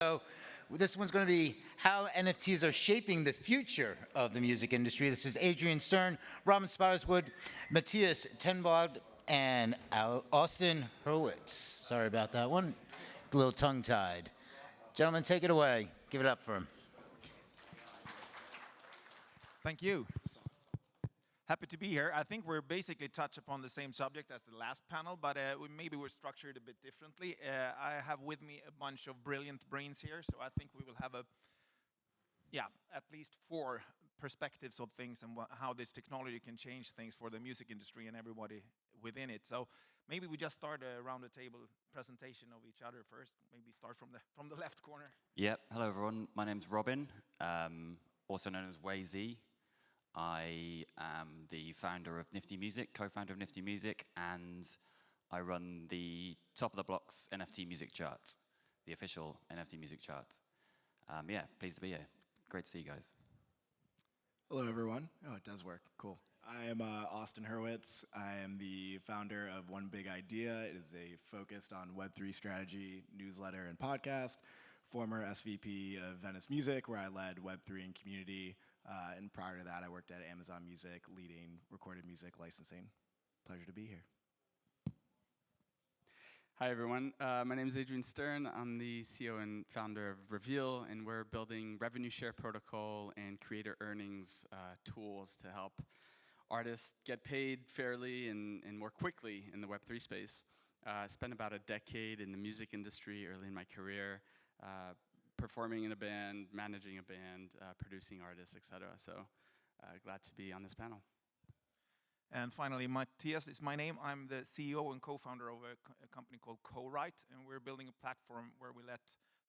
So this one's going to be how NFTs are shaping the future of the music industry. This is Adrien Stern, Robin Spottiswoode, Mattias Tengblad, and Austin Hurwitz. Sorry about that one. A little tongue-tied. Gentlemen, take it away. Give it up for him. Thank you. Happy to be here. I think we're basically touch upon the same subject as the last panel, but maybe we're structured a bit differently. I have with me a bunch of brilliant brains here, so I think we will have at least 4 perspectives of things and how this technology can change things for the music industry and everybody within it. So maybe we just start a round the table presentation of each other first. Maybe start from the left corner. Yep. Hello, everyone. My name's Robin, also known as Way-Z. I am the founder of Nifty Music, co-founder of Nifty Music, and I run the Top of the Blocks NFT Music Chart, the official NFT Music Chart. Pleased to be here. Great to see you guys. Hello, everyone. Oh, it does work. Cool. I am Austin Hurwitz. I am the founder of One Big Idea. It is a focused on Web3 strategy, newsletter, and podcast. Former SVP of Venice Music, where I led Web3 and community. And prior to that, I worked at Amazon Music, leading recorded music licensing. Pleasure to be here. Hi, everyone. My name is Adrien Stern. I'm the CEO and founder of Reveal, and we're building revenue share protocol and creator earnings tools to help artists get paid fairly and more quickly in the Web3 space. I spent about a decade in the music industry early in my career, performing in a band, managing a band, producing artists, etc. So glad to be on this panel. And finally, Mattias is my name. I'm the CEO and co-founder of a company called QEii, and we're building a platform where we let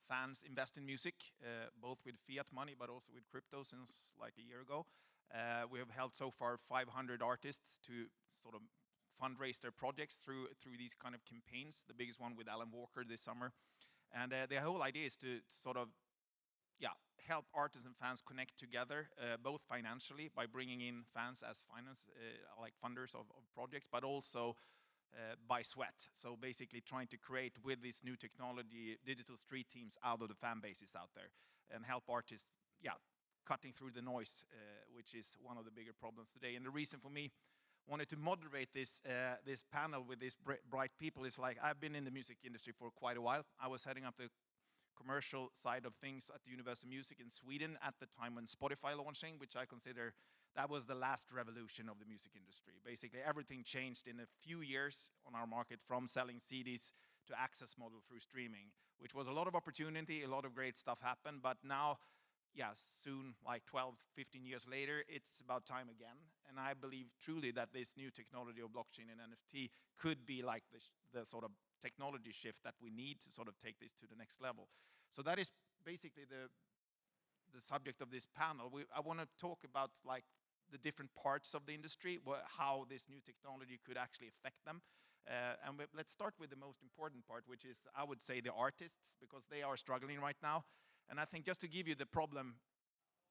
fans invest in music, both with fiat money, but also with crypto since like a year ago. We have helped so far 500 artists to sort of fundraise their projects through these kind of campaigns, the biggest one with Alan Walker this summer. And the whole idea is to sort of help artists and fans connect together, both financially by bringing in fans as like funders of projects, but also by sweat. So basically trying to create with this new technology digital street teams out of the fan bases out there and help artists cutting through the noise, which is one of the bigger problems today. And the reason for me wanted to moderate this panel with these bright people is like I've been in the music industry for quite a while. I was heading up the commercial side of things at the University of Music in Sweden at the time when Spotify launching, which I consider that was the last revolution of the music industry. Basically, everything changed in a few years on our market from selling CDs to access model through streaming, which was a lot of opportunity, a lot of great stuff happened, but now, soon, like 12, 15 years later, it's about time again. And I believe truly that this new technology of blockchain and NFT could be like the sort of technology shift that we need to sort of take this to the next level. So that is basically the subject of this panel. I want to talk about like the different parts of the industry, how this new technology could actually affect them. And let's start with the most important part, which is, I would say, the artists, because they are struggling right now. And I think just to give you the problem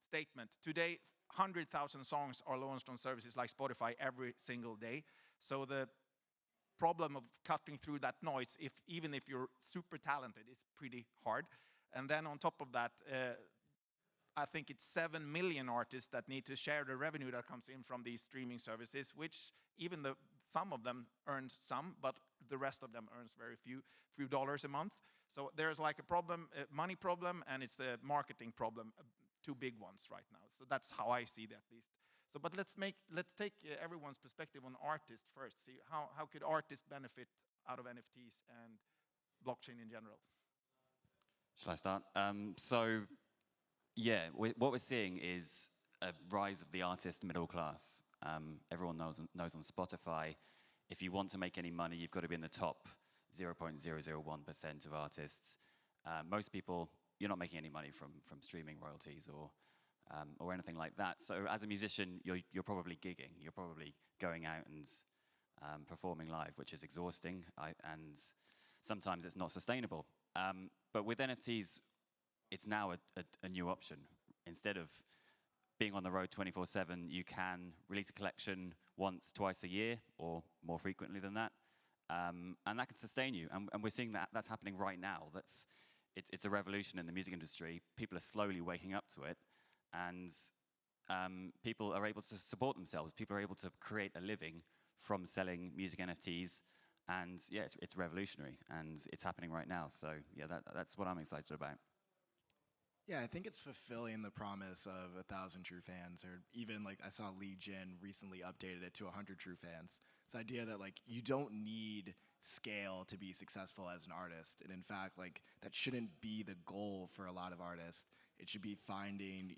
statement, today 100,000 songs are launched on services like Spotify every single day. So the problem of cutting through that noise, even if you're super talented, is pretty hard. And then on top of that, I think it's 7 million artists that need to share the revenue that comes in from these streaming services, which even some of them earn some, but the rest of them earns very few dollars a month. So there's like a problem, a money problem, and it's a marketing problem, 2 big ones right now. So that's how I see it at least. So, but let's take everyone's perspective on artists first. See how could artists benefit out of NFTs and blockchain in general? Shall I start? What we're seeing is a rise of the artist middle class. Everyone knows on Spotify, if you want to make any money, you've got to be in the top 0.001% of artists. Most people, you're not making any money from streaming royalties or anything like that. So as a musician, you're probably gigging. You're probably going out and performing live, which is exhausting, and sometimes it's not sustainable. But with NFTs, it's now a new option. Instead of being on the road 24/7, you can release a collection once, twice a year, or more frequently than that. And that can sustain you. And we're seeing that's happening right now. it's a revolution in the music industry. People are slowly waking up to it, and people are able to support themselves. People are able to create a living from selling music NFTs, and yeah, it's revolutionary, and it's happening right now. So yeah, that's what I'm excited about. Yeah, I think it's fulfilling the promise of 1,000 true fans, or even like I saw Legion recently updated it to 100 true fans. This idea that like you don't need scale to be successful as an artist, and in fact, like that shouldn't be the goal for a lot of artists. It should be finding,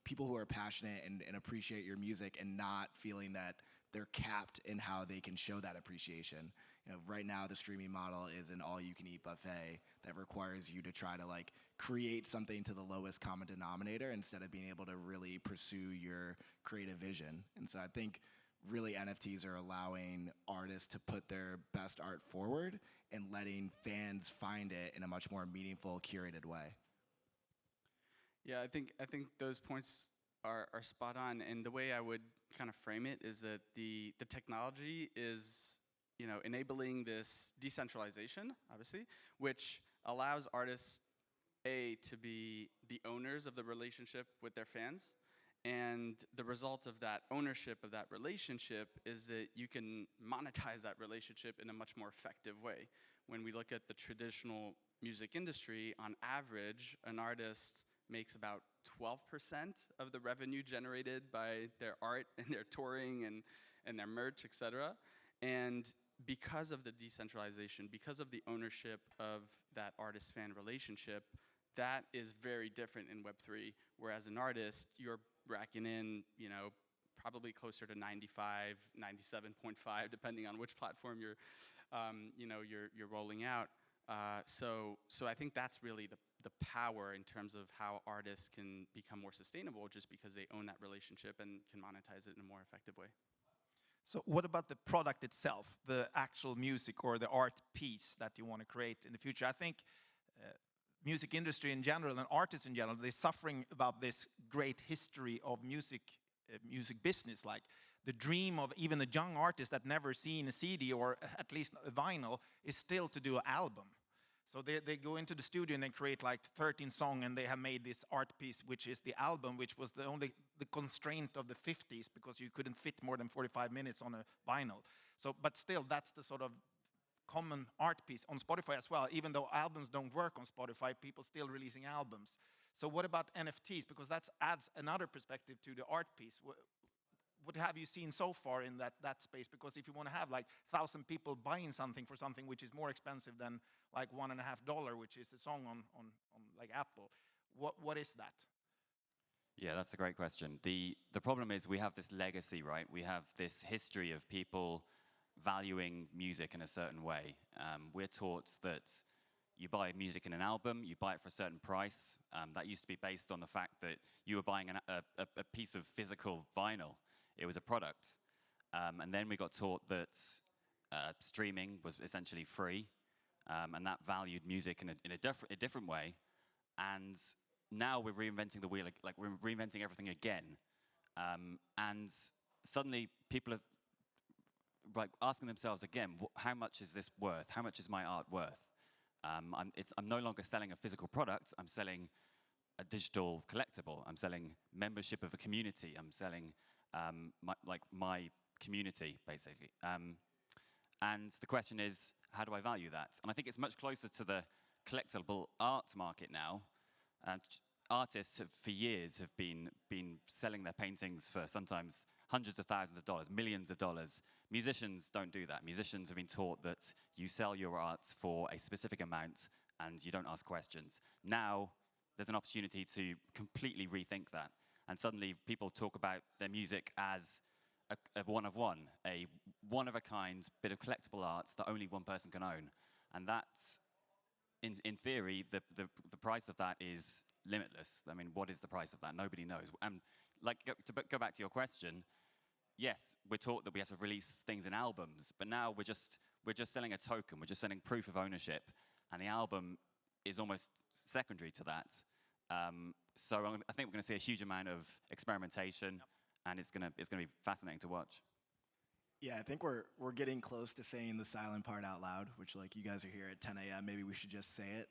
people who are passionate and appreciate your music, and not feeling that they're capped in how they can show that appreciation. Right now the streaming model is an all-you-can-eat buffet that requires you to try to like create something to the lowest common denominator instead of being able to really pursue your creative vision. And so I think really NFTs are allowing artists to put their best art forward and letting fans find it in a much more meaningful, curated way. Yeah, I think those points are spot on, and the way I would kind of frame it is that the technology is enabling this decentralization, obviously, which allows artists to be the owners of the relationship with their fans, and the result of that ownership of that relationship is that you can monetize that relationship in a much more effective way. When we look at the traditional music industry, on average, an artist makes about 12% of the revenue generated by their art and their touring and their merch, etc. And because of the decentralization, because of the ownership of that artist-fan relationship, that is very different in Web3, where as an artist, you're racking in, probably closer to 95, 97.5, depending on which platform you're rolling out. So I think that's really the power in terms of how artists can become more sustainable, just because they own that relationship and can monetize it in a more effective way. So what about the product itself, the actual music or the art piece that you want to create in the future? I think music industry in general and artists in general, they're suffering about this great history of music business. Like the dream of even a young artist that never seen a CD or at least a vinyl is still to do an album. So they go into the studio and they create like 13 songs, and they have made this art piece, which is the album, which was the constraint of the 50s, because you couldn't fit more than 45 minutes on a vinyl. So, but still, that's the sort of common art piece on Spotify as well. Even though albums don't work on Spotify, people still releasing albums. So what about NFTs? Because that adds another perspective to the art piece. What have you seen so far in that space? Because if you want to have like 1,000 people buying something for something which is more expensive than like $1.50, which is a song on like Apple, what is that? Yeah, that's a great question. The problem is we have this legacy, right? We have this history of people valuing music in a certain way. We're taught that you buy music in an album, you buy it for a certain price. That used to be based on the fact that you were buying a piece of physical vinyl. It was a product. And then we got taught that streaming was essentially free, and that valued music in a different way. And now we're reinventing the wheel, like we're reinventing everything again. And suddenly people are like asking themselves again, how much is this worth? How much is my art worth? I'm no longer selling a physical product. I'm selling a digital collectible. I'm selling membership of a community. I'm selling my community, basically. And the question is, how do I value that? And I think it's much closer to the collectible art market now. Artists have, for years, have been selling their paintings for sometimes hundreds of thousands of dollars, millions of dollars. Musicians don't do that. Musicians have been taught that you sell your art for a specific amount and you don't ask questions. Now, there's an opportunity to completely rethink that. And suddenly, people talk about their music as a one-of-one, a one-of-a-kind bit of collectible art that only one person can own. And that's, in theory, the price of that is limitless. I mean, what is the price of that? Nobody knows. And like, to go back to your question, yes, we're taught that we have to release things in albums, but now we're just selling a token. We're just selling proof of ownership, and the album is almost secondary to that. So I think we're going to see a huge amount of experimentation, and it's going to be fascinating to watch. Yeah, I think we're getting close to saying the silent part out loud, which like you guys are here at 10 a.m. Maybe we should just say it.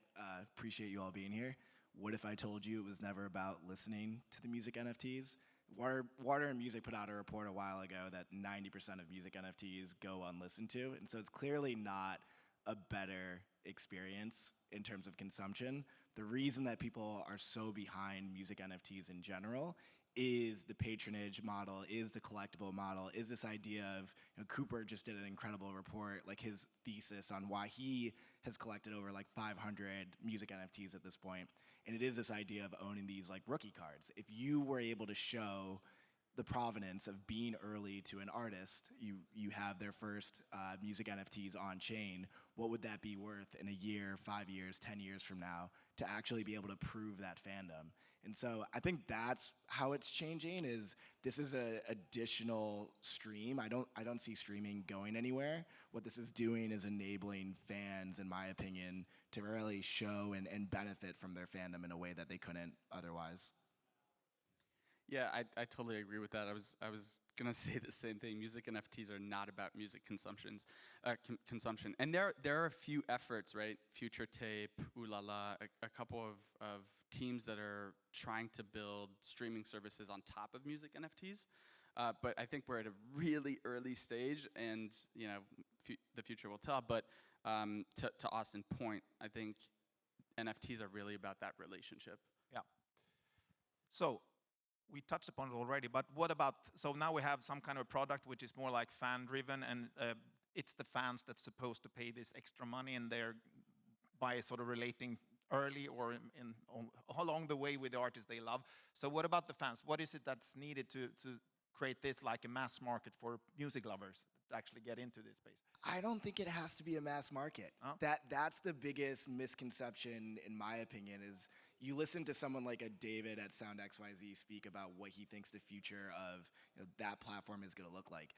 Appreciate you all being here. What if I told you it was never about listening to the music NFTs? Water and Music put out a report a while ago that 90% of music NFTs go unlistened to, and so it's clearly not a better experience in terms of consumption. The reason that people are so behind music NFTs in general is the patronage model, is the collectible model, is this idea of, Cooper just did an incredible report, like his thesis on why he has collected over like 500 music NFTs at this point. And it is this idea of owning these like rookie cards. If you were able to show the provenance of being early to an artist, you have their first music NFTs on chain, what would that be worth in a year, 5 years, 10 years from now to actually be able to prove that fandom? And so I think that's how it's changing, is this is an additional stream. I don't see streaming going anywhere. What this is doing is enabling fans, in my opinion, to really show and benefit from their fandom in a way that they couldn't otherwise. Yeah, I totally agree with that. I was gonna say the same thing. Music NFTs are not about music consumption, and there are a few efforts, right? Future Tape, Ooh La La, a couple of teams that are trying to build streaming services on top of music NFTs. But I think we're at a really early stage, and the future will tell. But to Austin's point, I think NFTs are really about that relationship. Yeah. So we touched upon it already, but what about, so now we have some kind of product which is more like fan-driven, and it's the fans that's supposed to pay this extra money, and they're by sort of relating early or along the way with the artists they love. So what about the fans? What is it that's needed to create this like a mass market for music lovers to actually get into this space? I don't think it has to be a mass market. Oh. That's the biggest misconception, in my opinion, is you listen to someone like a David at Sound XYZ speak about what he thinks the future of that platform is going to look like.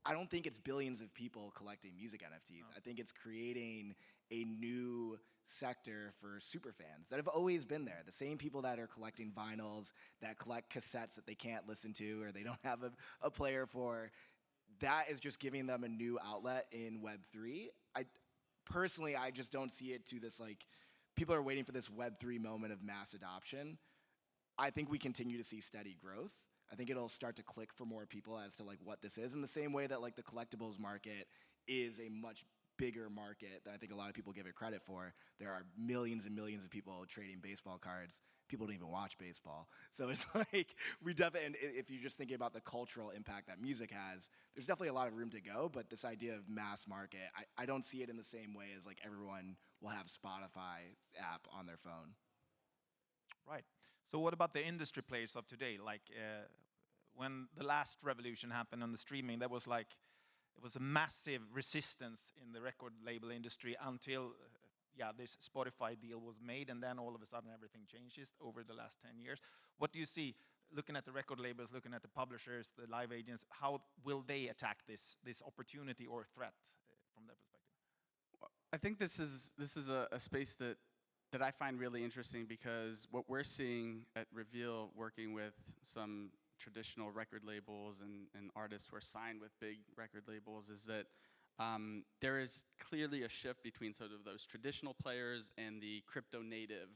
I don't think it's billions of people collecting music NFTs. Oh. I think it's creating a new sector for super fans that have always been there. The same people that are collecting vinyls, that collect cassettes that they can't listen to or they don't have a player for. That is just giving them a new outlet in Web3. I just don't see it to this, like, people are waiting for this Web3 moment of mass adoption. I think we continue to see steady growth. I think it'll start to click for more people as to like what this is, in the same way that like the collectibles market is a much bigger market than I think a lot of people give it credit for. There are millions and millions of people trading baseball cards. People don't even watch baseball. So it's like, we definitely, and if you're just thinking about the cultural impact that music has, there's definitely a lot of room to go, but this idea of mass market, I don't see it in the same way as like everyone will have Spotify app on their phone. Right. So what about the industry players of today? Like when the last revolution happened on the streaming, there was like, it was a massive resistance in the record label industry until this Spotify deal was made, and then all of a sudden everything changes over the last 10 years. What do you see, looking at the record labels, looking at the publishers, the live agents, how will they attack this opportunity or threat from their perspective? I think this is a space that I find really interesting, because what we're seeing at Reveal, working with some traditional record labels and artists who are signed with big record labels, is that there is clearly a shift between sort of those traditional players and the crypto native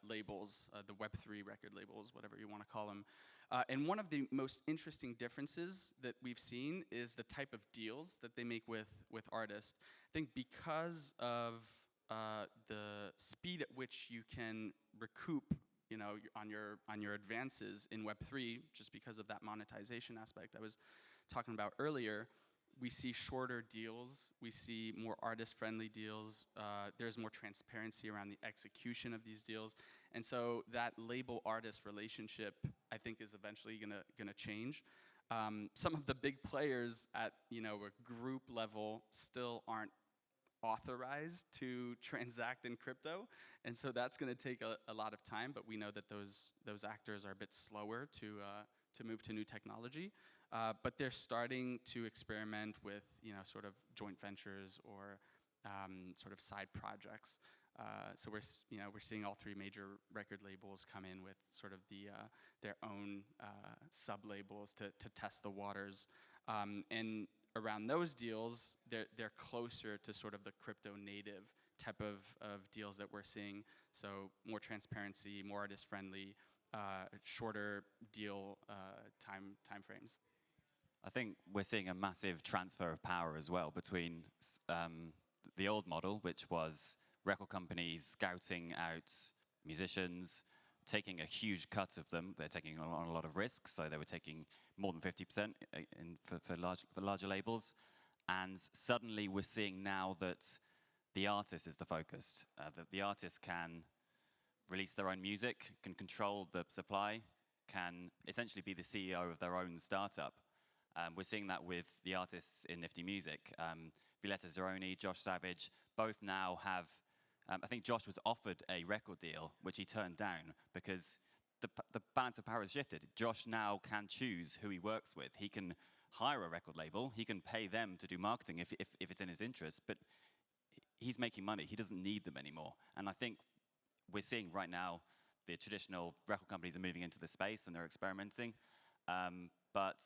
labels, the Web3 record labels, whatever you want to call them. And one of the most interesting differences that we've seen is the type of deals that they make with artists. I think because of the speed at which you can recoup, on your advances in Web3, just because of that monetization aspect I was talking about earlier, we see shorter deals, we see more artist-friendly deals, there's more transparency around the execution of these deals, and so that label-artist relationship, I think, is eventually gonna change. Some of the big players at a group level still aren't authorized to transact in crypto, and so that's going to take a lot of time, but we know that those actors are a bit slower to move to new technology, but they're starting to experiment with sort of joint ventures or sort of side projects. So we're seeing all three major record labels come in with sort of their own sub labels to test the waters, and around those deals, they're closer to sort of the crypto native type of deals that we're seeing. So more transparency, more artist friendly, shorter deal time frames. I think we're seeing a massive transfer of power as well between the old model, which was record companies scouting out musicians, taking a huge cut of them. They're taking on a lot of risks, so they were taking more than 50% for larger labels. And suddenly we're seeing now that the artist is the focus, that the artist can release their own music, can control the supply, can essentially be the CEO of their own startup. We're seeing that with the artists in Nifty Music. Violetta Zeroni, Josh Savage, both now have, I think Josh was offered a record deal, which he turned down because the balance of power has shifted. Josh now can choose who he works with. He can hire a record label. He can pay them to do marketing if it's in his interest, but he's making money. He doesn't need them anymore. And I think we're seeing right now the traditional record companies are moving into the space and they're experimenting, but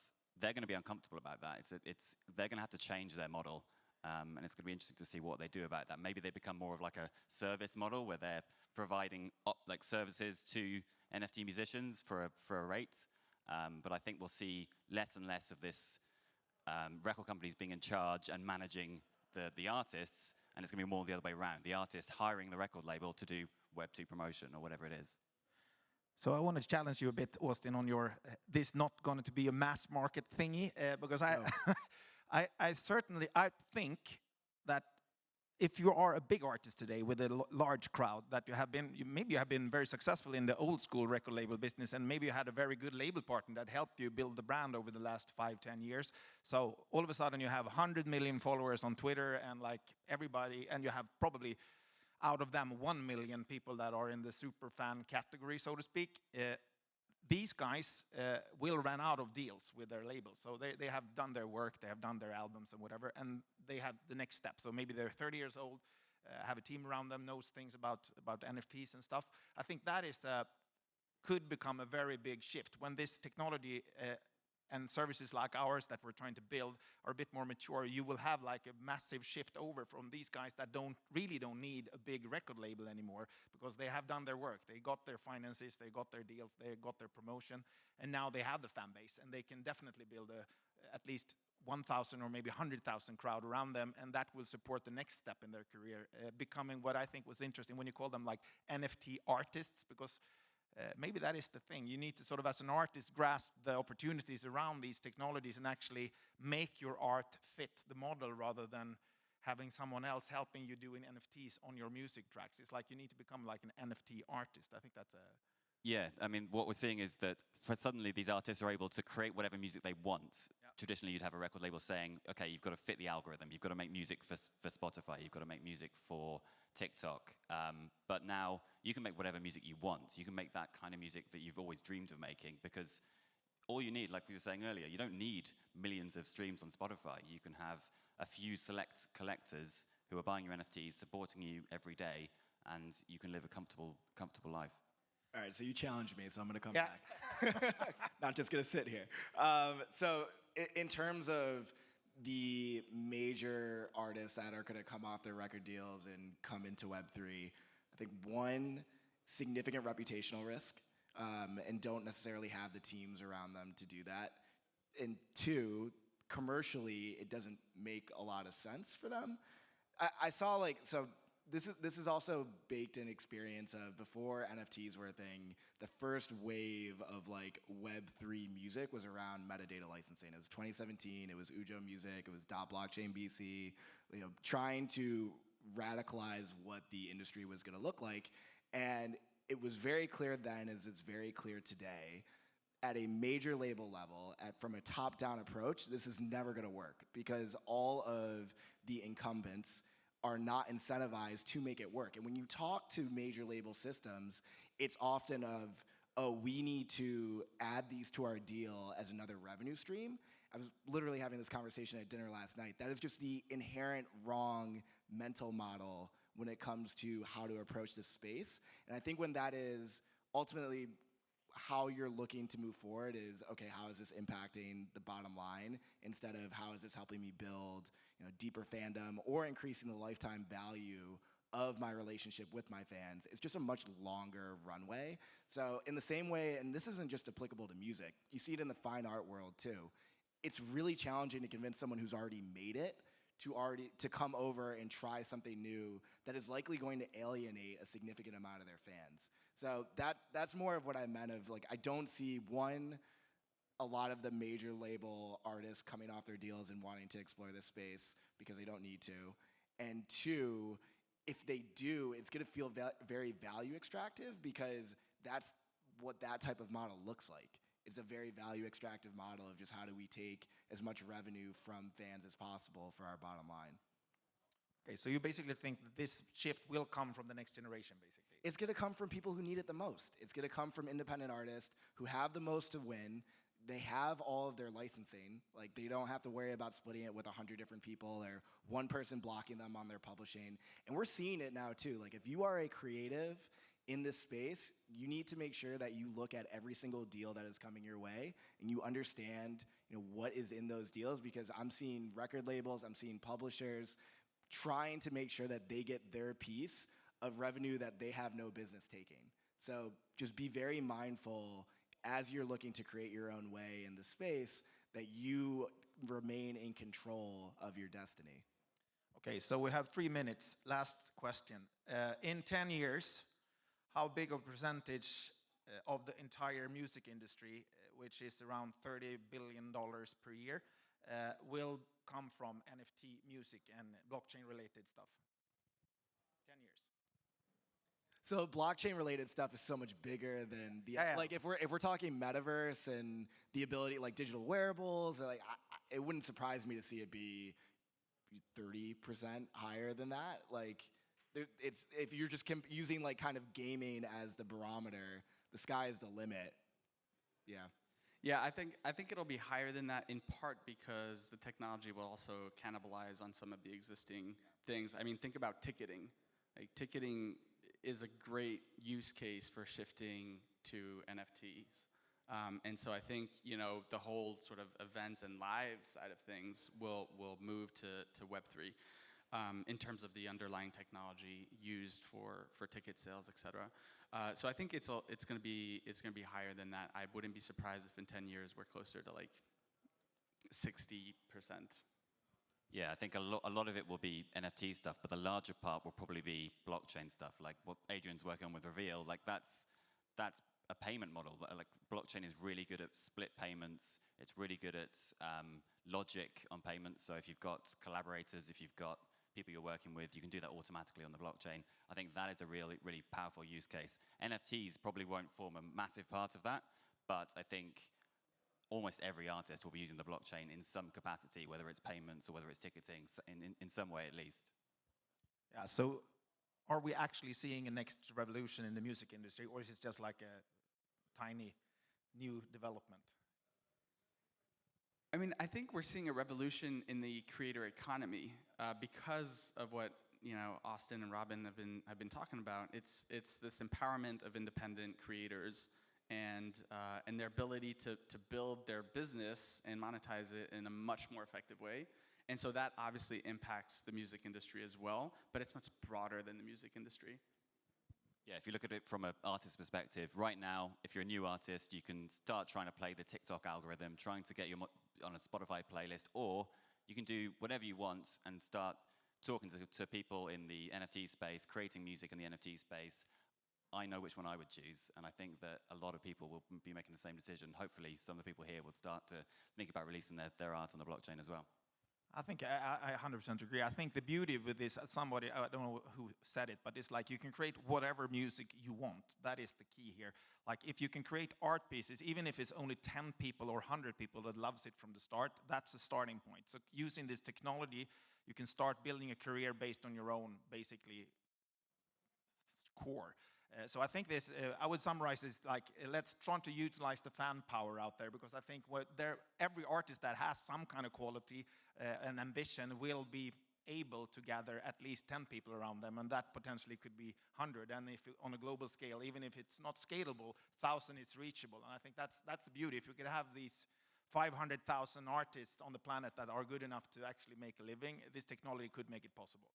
they're going to be uncomfortable about that. They're going to have to change their model, and it's going to be interesting to see what they do about that. Maybe they become more of like a service model where they're providing like services to NFT musicians for a rate. But I think we'll see less and less of this record companies being in charge and managing the artists, and it's going to be more the other way around. The artists hiring the record label to do Web2 promotion or whatever it is. So I want to challenge you a bit, Austin, on your this not going to be a mass market thingy, because I certainly think that if you are a big artist today with a large crowd, that maybe you have been very successful in the old school record label business, and maybe you had a very good label partner that helped you build the brand over the last 5-10 years. So all of a sudden you have 100 million followers on Twitter and like everybody, and you have probably out of them 1 million people that are in the super fan category, so to speak. These guys will run out of deals with their labels. So they have done their work, they have done their albums and whatever, and they have the next step. So maybe they're 30 years old, have a team around them, knows things about NFTs and stuff. I think that is could become a very big shift when this technology and services like ours that we're trying to build are a bit more mature. You will have like a massive shift over from these guys that really don't need a big record label anymore because they have done their work. They got their finances, they got their deals, they got their promotion, and now they have the fan base, and they can definitely build at least 1,000 or maybe 100,000 crowd around them, and that will support the next step in their career, becoming what I think was interesting when you call them like NFT artists, because maybe that is the thing. You need to sort of, as an artist, grasp the opportunities around these technologies and actually make your art fit the model rather than having someone else helping you doing NFTs on your music tracks. It's like you need to become like an NFT artist. I think that's a... Yeah, I mean, what we're seeing is that suddenly these artists are able to create whatever music they want. Yep. Traditionally, you'd have a record label saying, okay, you've got to fit the algorithm. You've got to make music for Spotify. You've got to make music for TikTok. But now you can make whatever music you want. You can make that kind of music that you've always dreamed of making, because all you need, like we were saying earlier, you don't need millions of streams on Spotify. You can have a few select collectors who are buying your NFTs, supporting you every day, and you can live a comfortable life. All right, so you challenged me, so I'm going to come back. Not just going to sit here. So in terms of the major artists that are going to come off their record deals and come into Web3, I think one, significant reputational risk, and don't necessarily have the teams around them to do that. And two, commercially, it doesn't make a lot of sense for them. I saw like, so this is also baked in experience of before NFTs were a thing, the first wave of like Web3 music was around metadata licensing. It was 2017, it was Ujo Music, it was .blockchain BC, trying to radicalize what the industry was gonna look like. And it was very clear then, as it's very clear today, at a major label level, from a top-down approach, this is never gonna work because all of the incumbents are not incentivized to make it work. And when you talk to major label systems, it's often of, oh, we need to add these to our deal as another revenue stream. I was literally having this conversation at dinner last night. That is just the inherent wrong mental model when it comes to how to approach this space. And I think when that is ultimately how you're looking to move forward is, okay, how is this impacting the bottom line instead of how is this helping me build, deeper fandom or increasing the lifetime value of my relationship with my fans. It's just a much longer runway. So in the same way, and this isn't just applicable to music, you see it in the fine art world too. It's really challenging to convince someone who's already made it to come over and try something new that is likely going to alienate a significant amount of their fans. So that's more of what I meant of, like, I don't see, one, a lot of the major label artists coming off their deals and wanting to explore this space because they don't need to. And two, if they do, it's going to feel very value extractive because that's what that type of model looks like. It's a very value extractive model of just how do we take as much revenue from fans as possible for our bottom line. Okay, so you basically think that this shift will come from the next generation, basically? It's going to come from people who need it the most. It's going to come from independent artists who have the most to win. They have all of their licensing. Like, they don't have to worry about splitting it with 100 different people or one person blocking them on their publishing. And we're seeing it now too. Like, if you are a creative in this space, you need to make sure that you look at every single deal that is coming your way and you understand, what is in those deals, because I'm seeing record labels, I'm seeing publishers trying to make sure that they get their piece of revenue that they have no business taking. So just be very mindful as you're looking to create your own way in the space that you remain in control of your destiny. Okay, so we have 3 minutes. Last question. In 10 years, how big a percentage of the entire music industry, which is around $30 billion per year, will come from NFT music and blockchain-related stuff? 10 years. So blockchain-related stuff is so much bigger than the like if we're talking metaverse and the ability, like digital wearables, like it wouldn't surprise me to see it be 30% higher than that. Like, it's, if you're just using like kind of gaming as the barometer, the sky is the limit. Yeah. Yeah, I think it'll be higher than that, in part because the technology will also cannibalize on some of the existing things. I mean, think about ticketing. Like, ticketing is a great use case for shifting to NFTs. And so I think, the whole sort of events and live side of things will move to Web3. In terms of the underlying technology used for ticket sales, et cetera. So I think it's going to be higher than that. I wouldn't be surprised if in 10 years we're closer to like 60%. Yeah, I think a lot of it will be NFT stuff, but the larger part will probably be blockchain stuff, like what Adrian's working on with Reveal. Like, that's a payment model. Like, blockchain is really good at split payments. It's really good at logic on payments. So if you've got collaborators, if you've got people you're working with, you can do that automatically on the blockchain. I think that is a really, really powerful use case. NFTs probably won't form a massive part of that, but I think almost every artist will be using the blockchain in some capacity, whether it's payments or whether it's ticketing, in some way at least. Yeah, so are we actually seeing a next revolution in the music industry, or is it just like a tiny new development? I mean, I think we're seeing a revolution in the creator economy because of what Austin and Robin have been talking about. It's this empowerment of independent creators and their ability to build their business and monetize it in a much more effective way. And so that obviously impacts the music industry as well, but it's much broader than the music industry. Yeah, if you look at it from an artist perspective, right now, if you're a new artist, you can start trying to play the TikTok algorithm, trying to get you on a Spotify playlist, or you can do whatever you want and start talking to people in the NFT space, creating music in the NFT space. I know which one I would choose, and I think that a lot of people will be making the same decision. Hopefully, some of the people here will start to think about releasing their art on the blockchain as well. I think I 100% agree. I think the beauty with this, somebody, I don't know who said it, but it's like you can create whatever music you want. That is the key here. Like, if you can create art pieces, even if it's only 10 people or 100 people that loves it from the start, that's a starting point. So using this technology, you can start building a career based on your own, basically, core. So I think this, I would summarize this like, let's try to utilize the fan power out there, because I think every artist that has some kind of quality and ambition will be able to gather at least 10 people around them, and that potentially could be 100. And if on a global scale, even if it's not scalable, 1,000 is reachable. And I think that's the beauty. If we could have these 500,000 artists on the planet that are good enough to actually make a living, this technology could make it possible.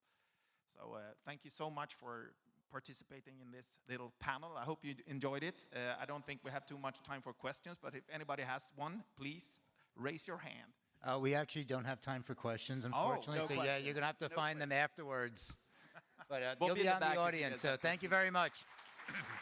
So thank you so much for participating in this little panel. I hope you enjoyed it. I don't think we have too much time for questions, but if anybody has one, please raise your hand. We actually don't have time for questions, unfortunately. no so yeah, questions. you're going to have to No find them afterwards. But We'll you'll be be in the out in back the if you audience, guys so have thank you very much.